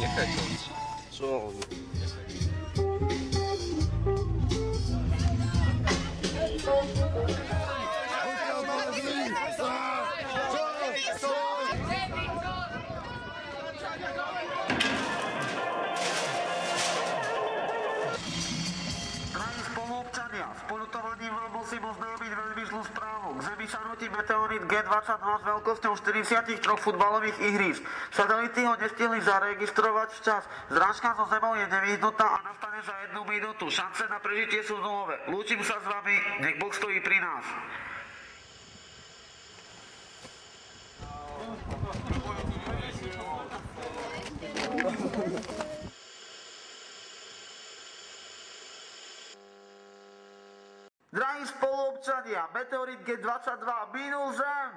Nechaj to. Čo? S poľutovaním vám musím oznámiť veľmi zlú správu. K Zemi sa nutí meteorit G22 s veľkosťou 43 futbalových ihrísk. Satelity ho nestihli zaregistrovať včas. Zrážka so Zemou je nevyhnutná a nastane za 1 minútu. Šance na prežitie sú nulové. Lúčim sa s vami, nech Boh stojí pri nás. Drahí spoluobčania, meteorit G22 minul Zem!